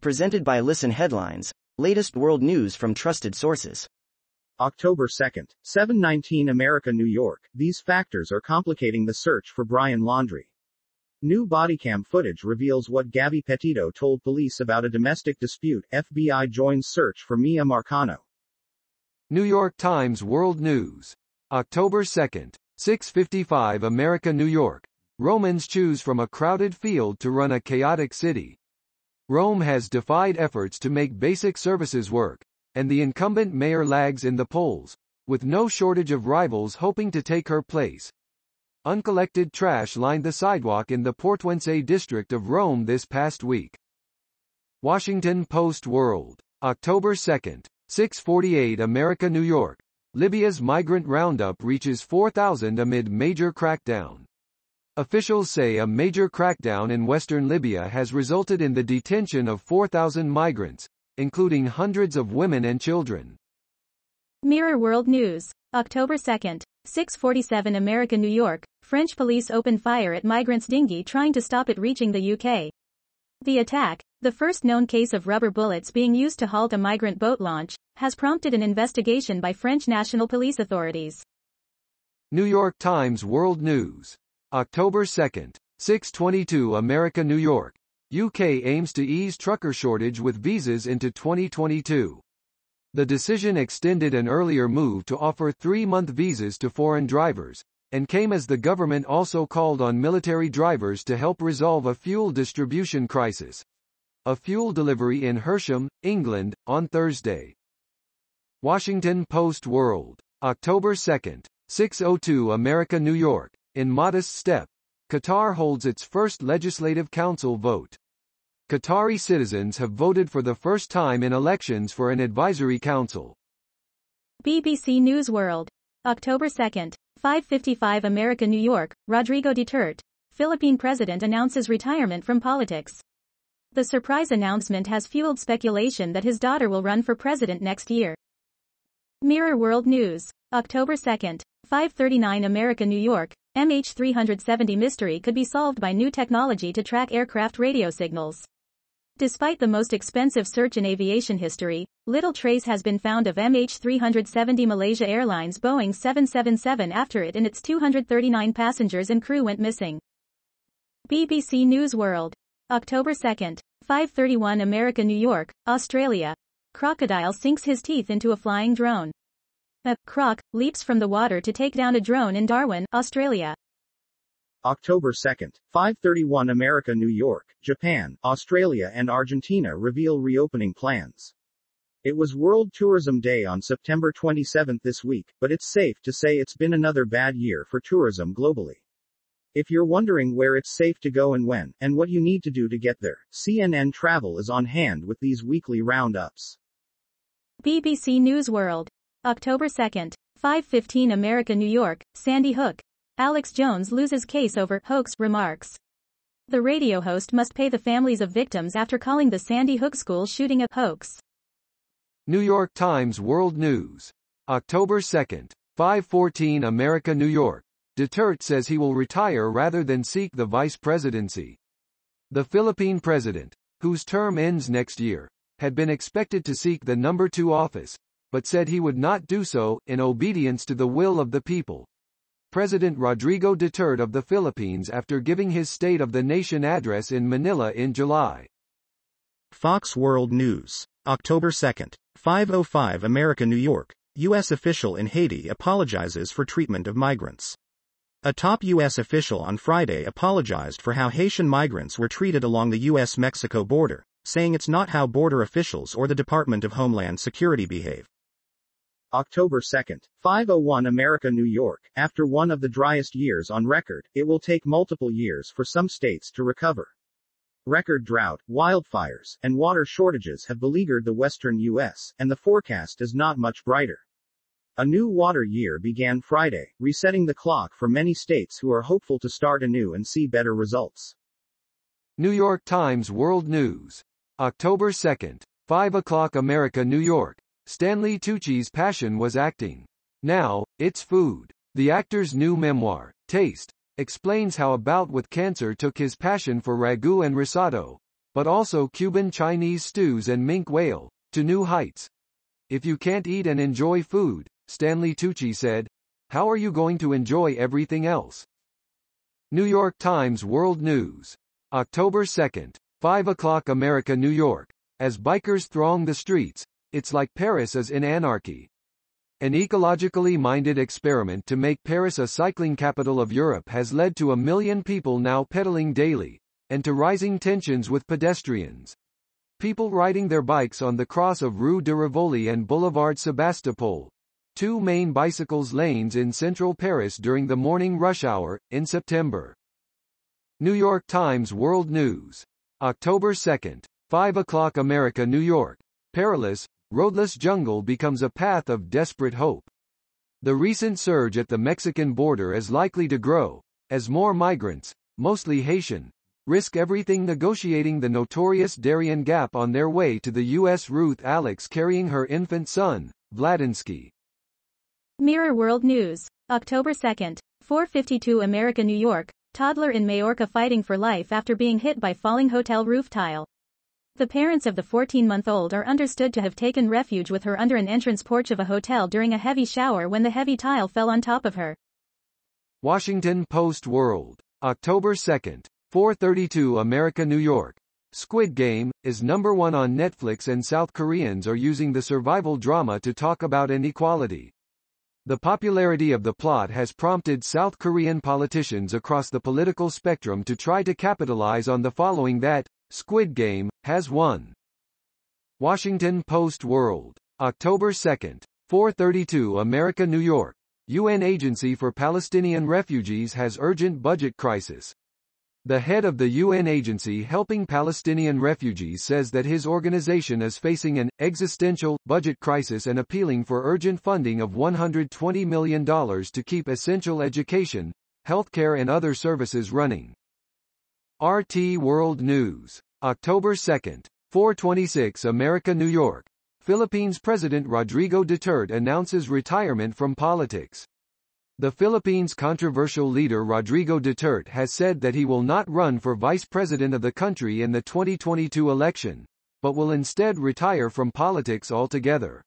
Presented by Listen Headlines, latest world news from trusted sources. October 2nd, 7:19 America, New York. These factors are complicating the search for Brian Laundrie. New bodycam footage reveals what Gabby Petito told police about a domestic dispute. FBI joins search for Mia Marcano. New York Times World News. October 2nd, 6:55 America, New York. Romans choose from a crowded field to run a chaotic city. Rome has defied efforts to make basic services work, and the incumbent mayor lags in the polls, with no shortage of rivals hoping to take her place. Uncollected trash lined the sidewalk in the Portuense district of Rome this past week. Washington Post World. October 2nd, 6:48 America, New York. Libya's migrant roundup reaches 4,000 amid major crackdown. Officials say a major crackdown in western Libya has resulted in the detention of 4,000 migrants, including hundreds of women and children. Mirror World News. October 2nd, 6:47 America, New York. French police open fire at migrants' dinghy trying to stop it reaching the UK. The attack, the first known case of rubber bullets being used to halt a migrant boat launch, has prompted an investigation by French national police authorities. New York Times World News. October 2nd, 6:22 America, New York. UK aims to ease trucker shortage with visas into 2022. The decision extended an earlier move to offer 3-month visas to foreign drivers, and came as the government also called on military drivers to help resolve a fuel distribution crisis. A fuel delivery in Hersham, England, on Thursday. Washington Post World. October 2nd, 6:02 America, New York. In modest step, Qatar holds its first legislative council vote. Qatari citizens have voted for the first time in elections for an advisory council. BBC News World. October 2nd, 5:55 America, New York. Rodrigo Duterte, Philippine president, announces retirement from politics. The surprise announcement has fueled speculation that his daughter will run for president next year. Mirror World News. October 2nd, 5:39 America, New York. MH370 mystery could be solved by new technology to track aircraft radio signals. Despite the most expensive search in aviation history, little trace has been found of MH370 Malaysia Airlines Boeing 777 after it and its 239 passengers and crew went missing. BBC News World. October 2nd, 5:31 America, New York, Australia. Crocodile sinks his teeth into a flying drone. A croc leaps from the water to take down a drone in Darwin, Australia. October 2nd, 5:31 America, New York. Japan, Australia and Argentina reveal reopening plans. It was World Tourism Day on September 27 this week, but it's safe to say it's been another bad year for tourism globally. If you're wondering where it's safe to go and when, and what you need to do to get there, CNN Travel is on hand with these weekly roundups. BBC News World. October 2nd, 5:15 America, New York. Sandy Hook. Alex Jones loses case over hoax remarks. The radio host must pay the families of victims after calling the Sandy Hook school shooting a hoax. New York Times World News. October 2nd, 5:14 America, New York. Duterte says he will retire rather than seek the vice presidency. The Philippine president, whose term ends next year, had been expected to seek the number 2 office, but said he would not do so, in obedience to the will of the people. President Rodrigo Duterte of the Philippines after giving his State of the Nation address in Manila in July. Fox World News. October 2nd, 5:05 America, New York. U.S. official in Haiti apologizes for treatment of migrants. A top U.S. official on Friday apologized for how Haitian migrants were treated along the U.S.-Mexico border, saying it's not how border officials or the Department of Homeland Security behave. October 2nd, 5:01 America, New York. After one of the driest years on record, it will take multiple years for some states to recover. Record drought, wildfires, and water shortages have beleaguered the western U.S., and the forecast is not much brighter. A new water year began Friday, resetting the clock for many states who are hopeful to start anew and see better results. New York Times World News. October 2nd, 5 o'clock America, New York. Stanley Tucci's passion was acting. Now, it's food. The actor's new memoir, Taste, explains how a bout with cancer took his passion for ragu and risotto, but also Cuban Chinese stews and minke whale, to new heights. If you can't eat and enjoy food, Stanley Tucci said, how are you going to enjoy everything else? New York Times World News. October 2nd, 5 o'clock America, New York. As bikers throng the streets, it's like Paris is in anarchy. An ecologically minded experiment to make Paris a cycling capital of Europe has led to 1 million people now pedaling daily, and to rising tensions with pedestrians. People riding their bikes on the cross of Rue de Rivoli and Boulevard Sébastopol, two main bicycles lanes in central Paris during the morning rush hour, in September. New York Times World News. October 2nd, 5 o'clock America, New York. Perilous, roadless jungle becomes a path of desperate hope. The recent surge at the Mexican border is likely to grow, as more migrants, mostly Haitian, risk everything negotiating the notorious Darien Gap on their way to the U.S. Ruth Alex carrying her infant son, Vladinsky. Mirror World News. October 2nd, 4:52 America, New York. Toddler in Majorca fighting for life after being hit by falling hotel roof tile. The parents of the 14-month-old are understood to have taken refuge with her under an entrance porch of a hotel during a heavy shower when the heavy tile fell on top of her. Washington Post World. October 2nd, 4:32 America, New York. Squid Game is #1 on Netflix and South Koreans are using the survival drama to talk about inequality. The popularity of the plot has prompted South Korean politicians across the political spectrum to try to capitalize on the following that Squid Game has won. Washington Post World. October 2nd, 4:32 America, New York. UN Agency for Palestinian Refugees has urgent budget crisis. The head of the UN agency helping Palestinian refugees says that his organization is facing an existential budget crisis and appealing for urgent funding of $120 million to keep essential education, healthcare and other services running. RT World News. October 2nd, 4:26 America, New York. Philippines President Rodrigo Duterte announces retirement from politics. The Philippines' controversial leader Rodrigo Duterte has said that he will not run for vice president of the country in the 2022 election, but will instead retire from politics altogether.